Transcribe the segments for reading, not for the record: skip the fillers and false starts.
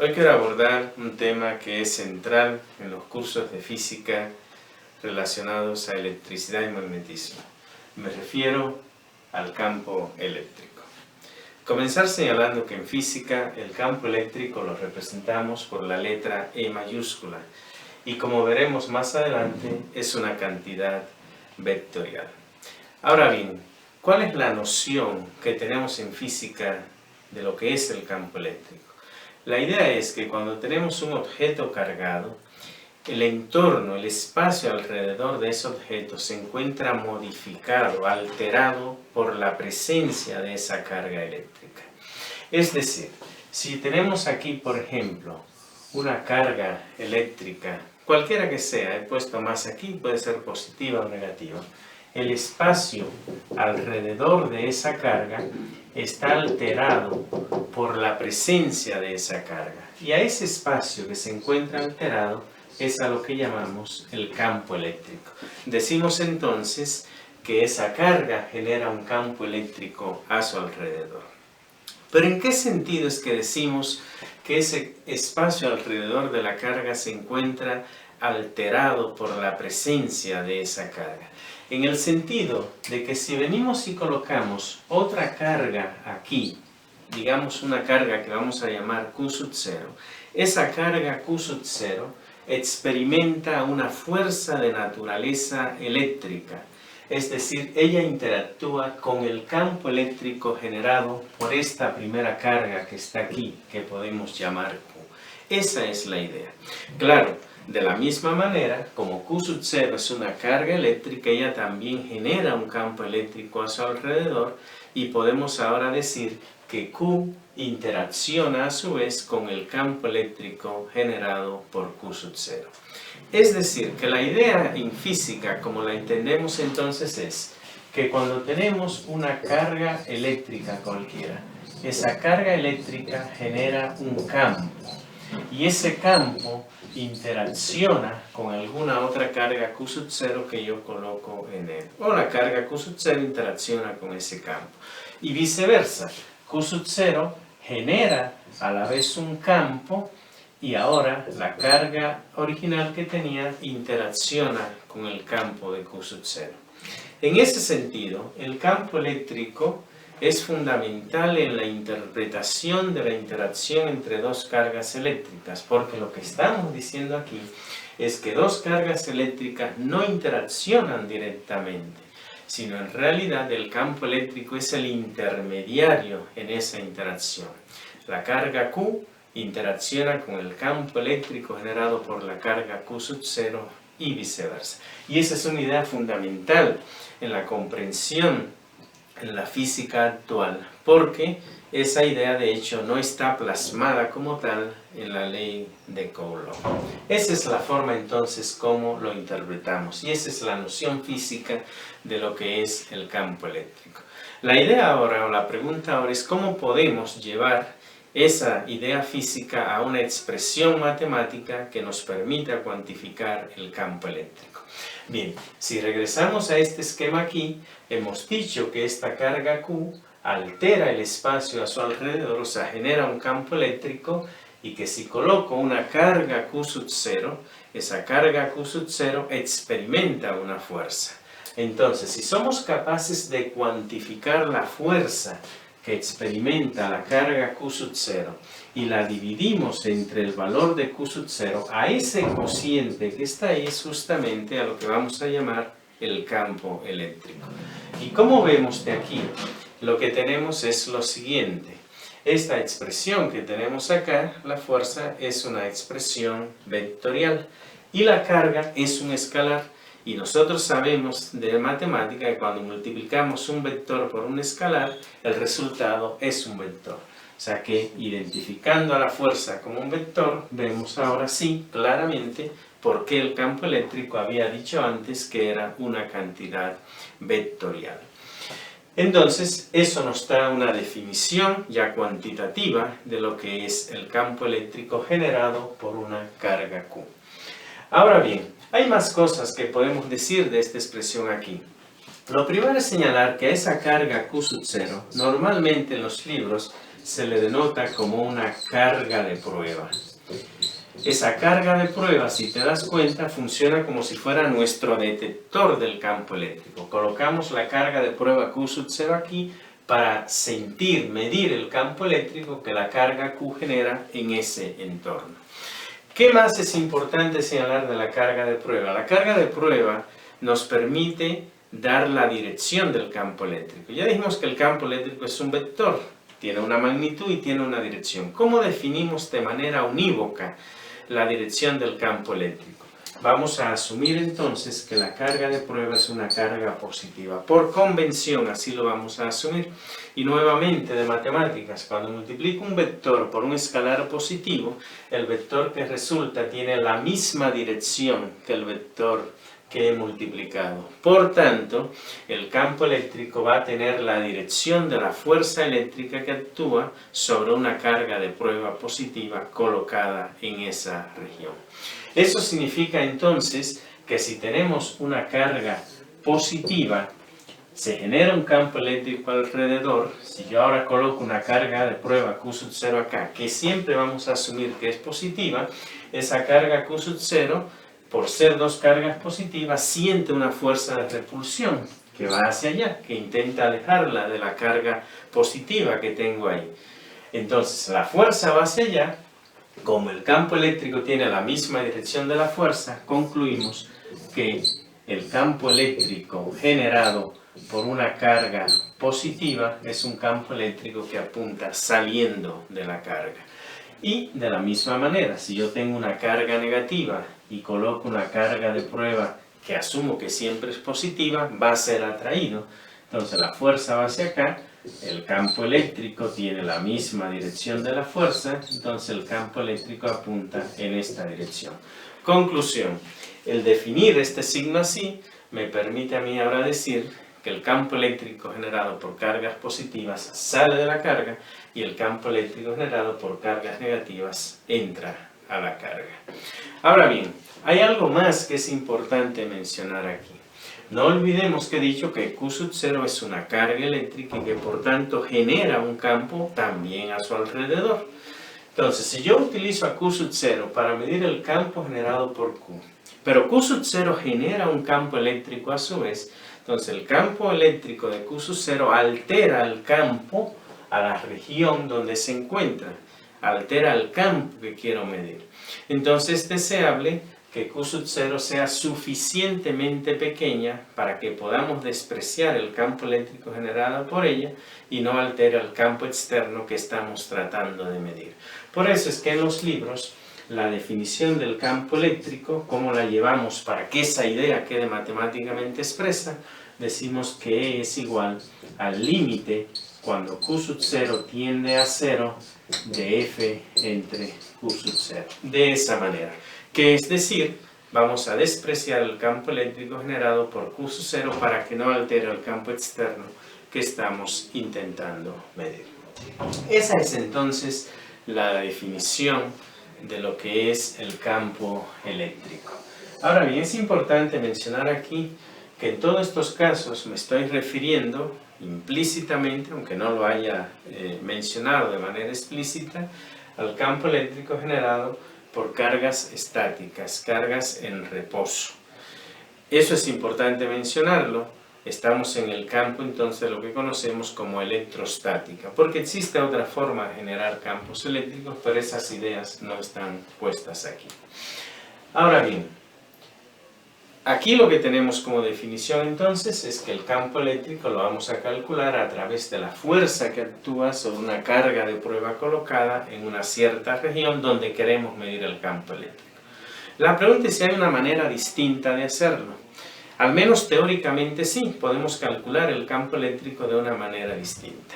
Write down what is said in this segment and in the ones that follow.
Hoy quiero abordar un tema que es central en los cursos de física relacionados a electricidad y magnetismo. Me refiero al campo eléctrico. Comenzar señalando que en física el campo eléctrico lo representamos por la letra E mayúscula y, como veremos más adelante, es una cantidad vectorial. Ahora bien, ¿cuál es la noción que tenemos en física de lo que es el campo eléctrico? La idea es que cuando tenemos un objeto cargado, el entorno, el espacio alrededor de ese objeto se encuentra modificado, alterado por la presencia de esa carga eléctrica. Es decir, si tenemos aquí, por ejemplo, una carga eléctrica, cualquiera que sea, he puesto más aquí, puede ser positiva o negativa, el espacio alrededor de esa carga está alterado por la presencia de esa carga. Y a ese espacio que se encuentra alterado es a lo que llamamos el campo eléctrico. Decimos entonces que esa carga genera un campo eléctrico a su alrededor. Pero ¿en qué sentido es que decimos que ese espacio alrededor de la carga se encuentra alterado por la presencia de esa carga? En el sentido de que si venimos y colocamos otra carga aquí, digamos una carga que vamos a llamar Q sub 0, esa carga Q sub 0 experimenta una fuerza de naturaleza eléctrica, es decir, ella interactúa con el campo eléctrico generado por esta primera carga que está aquí, que podemos llamar Q. Esa es la idea. Claro, de la misma manera, como Q sub 0 es una carga eléctrica, ella también genera un campo eléctrico a su alrededor y podemos ahora decir que Q interacciona a su vez con el campo eléctrico generado por Q sub 0. Es decir, que la idea en física, como la entendemos entonces, es que cuando tenemos una carga eléctrica cualquiera, esa carga eléctrica genera un campo y ese campo interacciona con alguna otra carga Q sub 0 que yo coloco en él. O la carga Q sub 0 interacciona con ese campo. Y viceversa, Q sub 0 genera a la vez un campo y ahora la carga original que tenía interacciona con el campo de Q sub 0. En ese sentido, el campo eléctrico es fundamental en la interpretación de la interacción entre dos cargas eléctricas, porque lo que estamos diciendo aquí es que dos cargas eléctricas no interaccionan directamente, sino en realidad el campo eléctrico es el intermediario en esa interacción. La carga Q interacciona con el campo eléctrico generado por la carga Q sub 0 y viceversa. Y esa es una idea fundamental en la comprensión en la física actual, porque esa idea de hecho no está plasmada como tal en la ley de Coulomb. Esa es la forma entonces como lo interpretamos y esa es la noción física de lo que es el campo eléctrico. La idea ahora, o la pregunta ahora es cómo podemos llevar esa idea física a una expresión matemática que nos permita cuantificar el campo eléctrico. Bien, si regresamos a este esquema aquí, hemos dicho que esta carga Q altera el espacio a su alrededor, o sea, genera un campo eléctrico, y que si coloco una carga Q sub 0, esa carga Q sub 0 experimenta una fuerza. Entonces, si somos capaces de cuantificar la fuerza que experimenta la carga Q sub 0 y la dividimos entre el valor de Q sub 0, a ese cociente que está ahí es justamente a lo que vamos a llamar el campo eléctrico. Y como vemos de aquí, lo que tenemos es lo siguiente. Esta expresión que tenemos acá, la fuerza, es una expresión vectorial y la carga es un escalar. Y nosotros sabemos de matemática que cuando multiplicamos un vector por un escalar, el resultado es un vector. O sea que identificando a la fuerza como un vector, vemos ahora sí claramente por qué el campo eléctrico había dicho antes que era una cantidad vectorial. Entonces, eso nos da una definición ya cuantitativa de lo que es el campo eléctrico generado por una carga Q. Ahora bien, hay más cosas que podemos decir de esta expresión aquí. Lo primero es señalar que esa carga Q sub 0, normalmente en los libros se le denota como una carga de prueba. Esa carga de prueba, si te das cuenta, funciona como si fuera nuestro detector del campo eléctrico. Colocamos la carga de prueba Q sub 0 aquí para sentir, medir el campo eléctrico que la carga Q genera en ese entorno. ¿Qué más es importante señalar de la carga de prueba? La carga de prueba nos permite dar la dirección del campo eléctrico. Ya dijimos que el campo eléctrico es un vector, tiene una magnitud y tiene una dirección. ¿Cómo definimos de manera unívoca la dirección del campo eléctrico? Vamos a asumir entonces que la carga de prueba es una carga positiva. Por convención, así lo vamos a asumir. Y nuevamente de matemáticas, cuando multiplico un vector por un escalar positivo, el vector que resulta tiene la misma dirección que el vector que he multiplicado. Por tanto, el campo eléctrico va a tener la dirección de la fuerza eléctrica que actúa sobre una carga de prueba positiva colocada en esa región. Eso significa entonces que si tenemos una carga positiva, se genera un campo eléctrico alrededor. Si yo ahora coloco una carga de prueba Q sub 0 acá, que siempre vamos a asumir que es positiva, esa carga Q sub 0, por ser dos cargas positivas, siente una fuerza de repulsión que va hacia allá, que intenta alejarla de la carga positiva que tengo ahí. Entonces la fuerza va hacia allá. Como el campo eléctrico tiene la misma dirección de la fuerza, concluimos que el campo eléctrico generado por una carga positiva es un campo eléctrico que apunta saliendo de la carga. Y de la misma manera, si yo tengo una carga negativa y coloco una carga de prueba que asumo que siempre es positiva, va a ser atraído. Entonces la fuerza va hacia acá, el campo eléctrico tiene la misma dirección de la fuerza, entonces el campo eléctrico apunta en esta dirección. Conclusión, el definir este signo así me permite a mí ahora decir que el campo eléctrico generado por cargas positivas sale de la carga y el campo eléctrico generado por cargas negativas entra a la carga. Ahora bien, hay algo más que es importante mencionar aquí. No olvidemos que he dicho que Q sub 0 es una carga eléctrica y que por tanto genera un campo también a su alrededor. Entonces, si yo utilizo a Q sub 0 para medir el campo generado por Q, pero Q sub 0 genera un campo eléctrico a su vez, entonces el campo eléctrico de Q sub 0 altera el campo a la región donde se encuentra, altera el campo que quiero medir. Entonces es deseable que Q sub 0 sea suficientemente pequeña para que podamos despreciar el campo eléctrico generado por ella y no altere el campo externo que estamos tratando de medir. Por eso es que en los libros la definición del campo eléctrico, cómo la llevamos para que esa idea quede matemáticamente expresa, decimos que es igual al límite cuando Q sub 0 tiende a 0 de F entre Q sub 0. De esa manera. Que es decir, vamos a despreciar el campo eléctrico generado por Q sub 0 para que no altere el campo externo que estamos intentando medir. Esa es entonces la definición de lo que es el campo eléctrico. Ahora bien, es importante mencionar aquí que en todos estos casos me estoy refiriendo implícitamente, aunque no lo haya mencionado de manera explícita, al campo eléctrico generado por cargas estáticas, cargas en reposo. Eso es importante mencionarlo. Estamos en el campo entonces de lo que conocemos como electrostática, porque existe otra forma de generar campos eléctricos, pero esas ideas no están puestas aquí. Ahora bien, aquí lo que tenemos como definición entonces es que el campo eléctrico lo vamos a calcular a través de la fuerza que actúa sobre una carga de prueba colocada en una cierta región donde queremos medir el campo eléctrico. La pregunta es si hay una manera distinta de hacerlo. Al menos teóricamente sí, podemos calcular el campo eléctrico de una manera distinta.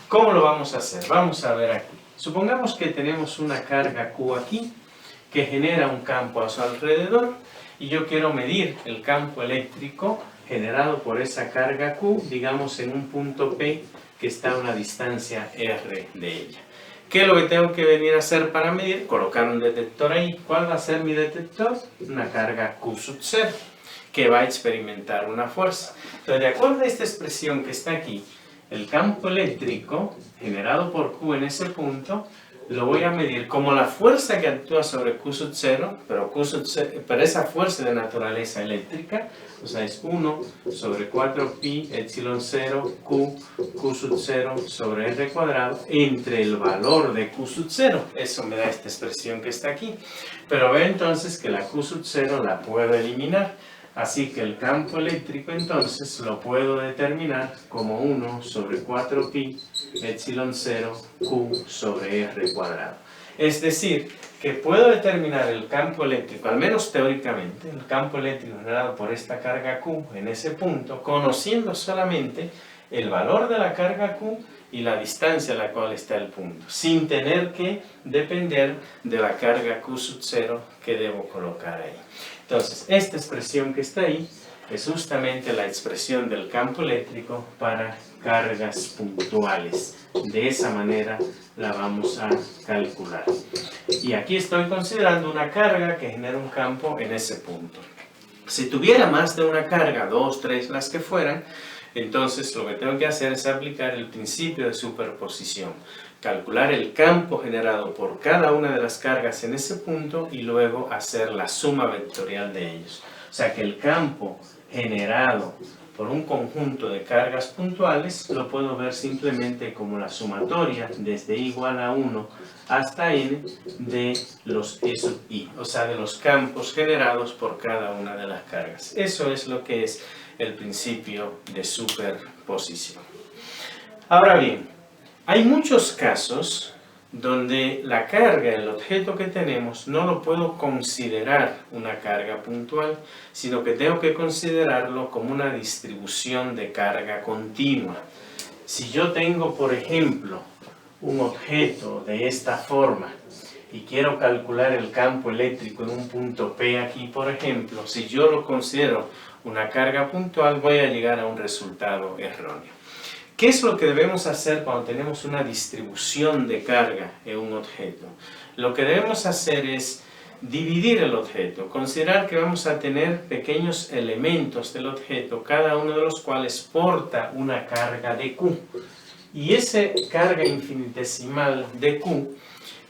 ¿Cómo lo vamos a hacer? Vamos a ver aquí. Supongamos que tenemos una carga Q aquí que genera un campo a su alrededor y yo quiero medir el campo eléctrico generado por esa carga Q, digamos en un punto P que está a una distancia R de ella. ¿Qué es lo que tengo que venir a hacer para medir? Colocar un detector ahí. ¿Cuál va a ser mi detector? Una carga Q sub 0 que va a experimentar una fuerza. Entonces, de acuerdo a esta expresión que está aquí, el campo eléctrico generado por Q en ese punto lo voy a medir como la fuerza que actúa sobre Q sub 0, pero esa fuerza de naturaleza eléctrica, o sea, es 1 sobre 4 pi epsilon 0 Q sub 0 sobre R cuadrado entre el valor de Q sub 0. Eso me da esta expresión que está aquí. Pero ve entonces que la Q sub 0 la puedo eliminar. Así que el campo eléctrico entonces lo puedo determinar como 1 sobre 4 pi epsilon 0 Q sobre R cuadrado. Es decir, que puedo determinar el campo eléctrico, al menos teóricamente, el campo eléctrico generado por esta carga Q en ese punto, conociendo solamente el valor de la carga Q y la distancia a la cual está el punto, sin tener que depender de la carga Q sub 0 que debo colocar ahí. Entonces, esta expresión que está ahí es justamente la expresión del campo eléctrico para cargas puntuales. De esa manera la vamos a calcular. Y aquí estoy considerando una carga que genera un campo en ese punto. Si tuviera más de una carga, 2, 3, las que fueran, entonces lo que tengo que hacer es aplicar el principio de superposición. Calcular el campo generado por cada una de las cargas en ese punto y luego hacer la suma vectorial de ellos. O sea que el campo generado por un conjunto de cargas puntuales lo puedo ver simplemente como la sumatoria desde i igual a 1 hasta n de los E sub i, o sea de los campos generados por cada una de las cargas. Eso es lo que es el principio de superposición. Ahora bien, hay muchos casos donde la carga, el objeto que tenemos, no lo puedo considerar una carga puntual, sino que tengo que considerarlo como una distribución de carga continua. Si yo tengo, por ejemplo, un objeto de esta forma y quiero calcular el campo eléctrico en un punto P aquí, por ejemplo, si yo lo considero una carga puntual, voy a llegar a un resultado erróneo. ¿Qué es lo que debemos hacer cuando tenemos una distribución de carga en un objeto? Lo que debemos hacer es dividir el objeto, considerar que vamos a tener pequeños elementos del objeto, cada uno de los cuales porta una carga de Q. Y esa carga infinitesimal de Q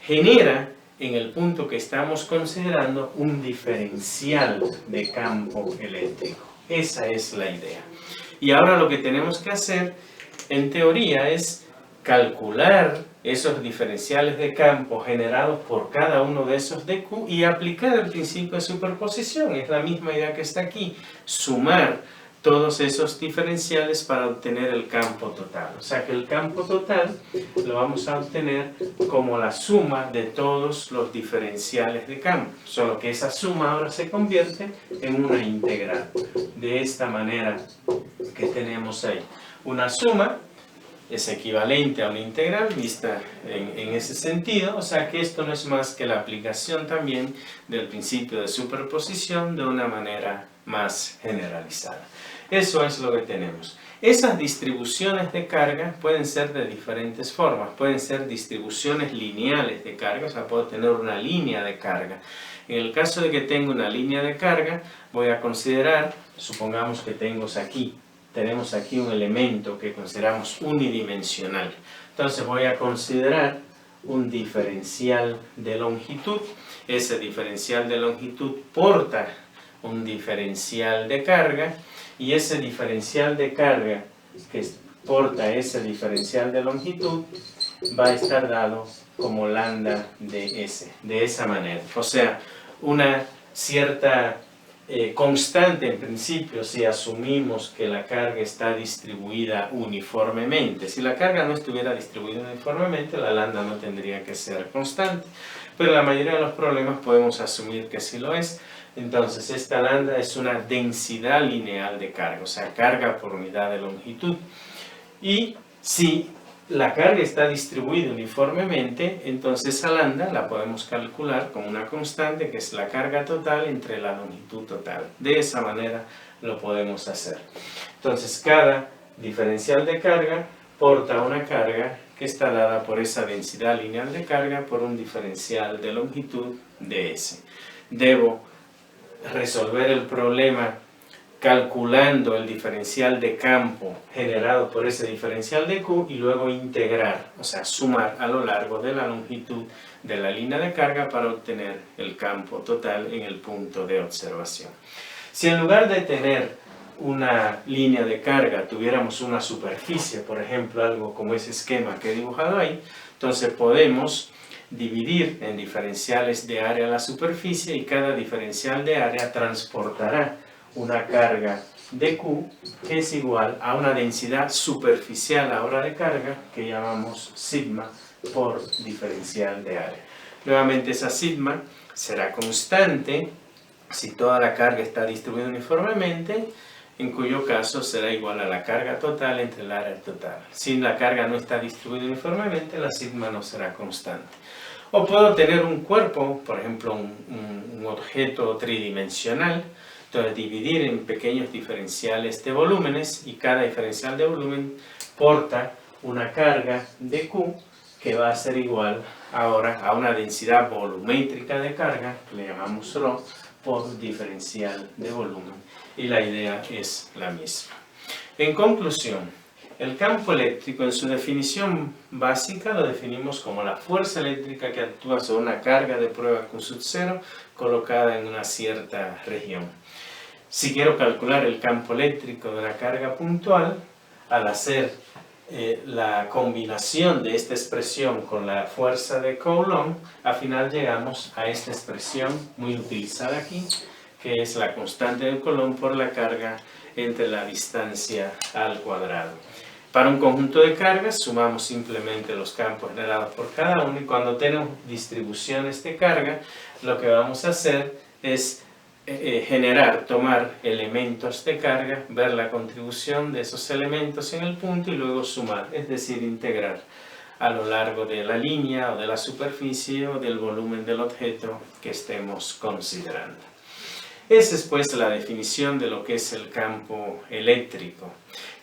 genera en el punto que estamos considerando un diferencial de campo eléctrico. Esa es la idea. Y ahora lo que tenemos que hacer en teoría es calcular esos diferenciales de campo generados por cada uno de esos de Q y aplicar el principio de superposición. Es la misma idea que está aquí, sumar todos esos diferenciales para obtener el campo total. O sea que el campo total lo vamos a obtener como la suma de todos los diferenciales de campo, solo que esa suma ahora se convierte en una integral. De esta manera que tenemos ahí. Una suma es equivalente a una integral vista en ese sentido, o sea que esto no es más que la aplicación también del principio de superposición de una manera más generalizada. Eso es lo que tenemos. Esas distribuciones de carga pueden ser de diferentes formas, pueden ser distribuciones lineales de carga, o sea puedo tener una línea de carga. En el caso de que tenga una línea de carga, voy a considerar, supongamos que tenemos aquí un elemento que consideramos unidimensional. Entonces voy a considerar un diferencial de longitud. Ese diferencial de longitud porta un diferencial de carga y ese diferencial de carga que porta ese diferencial de longitud va a estar dado como lambda de S, de esa manera. O sea, una cierta constante en principio si asumimos que la carga está distribuida uniformemente. Si la carga no estuviera distribuida uniformemente, la lambda no tendría que ser constante. Pero en la mayoría de los problemas podemos asumir que sí lo es. Entonces esta lambda es una densidad lineal de carga, o sea, carga por unidad de longitud. Y si la carga está distribuida uniformemente, entonces esa lambda la podemos calcular como una constante que es la carga total entre la longitud total. De esa manera lo podemos hacer. Entonces cada diferencial de carga porta una carga que está dada por esa densidad lineal de carga por un diferencial de longitud de S. Debo resolver el problema calculando el diferencial de campo generado por ese diferencial de Q y luego integrar, o sea, sumar a lo largo de la longitud de la línea de carga para obtener el campo total en el punto de observación. Si en lugar de tener una línea de carga tuviéramos una superficie, por ejemplo, algo como ese esquema que he dibujado ahí, entonces podemos dividir en diferenciales de área la superficie y cada diferencial de área transportará una carga de Q que es igual a una densidad superficial ahora de carga que llamamos sigma por diferencial de área. Nuevamente esa sigma será constante si toda la carga está distribuida uniformemente, en cuyo caso será igual a la carga total entre el área total. Si la carga no está distribuida uniformemente, la sigma no será constante. O puedo tener un cuerpo, por ejemplo un objeto tridimensional, entonces dividir en pequeños diferenciales de volúmenes y cada diferencial de volumen porta una carga de Q que va a ser igual ahora a una densidad volumétrica de carga, que le llamamos ρ, por diferencial de volumen. Y la idea es la misma. En conclusión, el campo eléctrico en su definición básica lo definimos como la fuerza eléctrica que actúa sobre una carga de prueba Q sub 0 colocada en una cierta región. Si quiero calcular el campo eléctrico de una carga puntual, al hacer la combinación de esta expresión con la fuerza de Coulomb, al final llegamos a esta expresión muy utilizada aquí, que es la constante de Coulomb por la carga entre la distancia al cuadrado. Para un conjunto de cargas sumamos simplemente los campos generados por cada uno y cuando tenemos distribuciones de carga, lo que vamos a hacer es tomar elementos de carga, ver la contribución de esos elementos en el punto y luego sumar, es decir, integrar a lo largo de la línea o de la superficie o del volumen del objeto que estemos considerando. Esa es pues la definición de lo que es el campo eléctrico.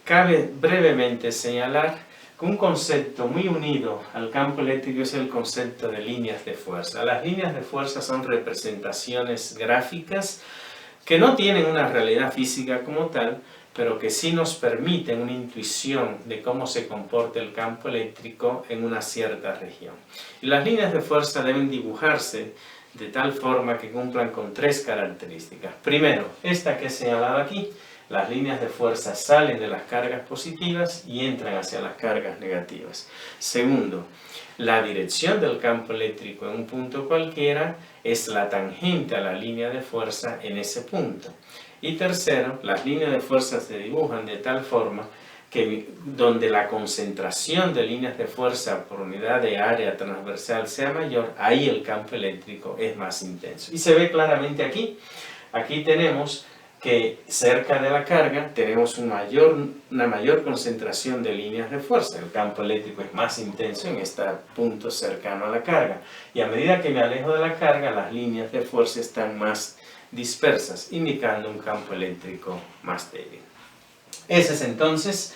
Cabe brevemente señalar que un concepto muy unido al campo eléctrico es el concepto de líneas de fuerza. Las líneas de fuerza son representaciones gráficas que no tienen una realidad física como tal, pero que sí nos permiten una intuición de cómo se comporta el campo eléctrico en una cierta región. Y las líneas de fuerza deben dibujarse de tal forma que cumplan con tres características. Primero, esta que he señalado aquí. Las líneas de fuerza salen de las cargas positivas y entran hacia las cargas negativas. Segundo, la dirección del campo eléctrico en un punto cualquiera es la tangente a la línea de fuerza en ese punto. Y tercero, las líneas de fuerza se dibujan de tal forma que donde la concentración de líneas de fuerza por unidad de área transversal sea mayor, ahí el campo eléctrico es más intenso. Y se ve claramente aquí. Aquí tenemos que cerca de la carga tenemos una mayor concentración de líneas de fuerza. El campo eléctrico es más intenso en este punto cercano a la carga. Y a medida que me alejo de la carga, las líneas de fuerza están más dispersas, indicando un campo eléctrico más débil. Esa es entonces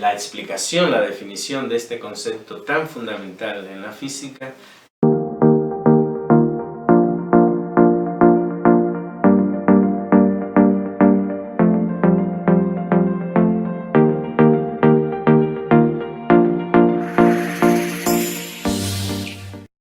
la explicación, la definición de este concepto tan fundamental en la física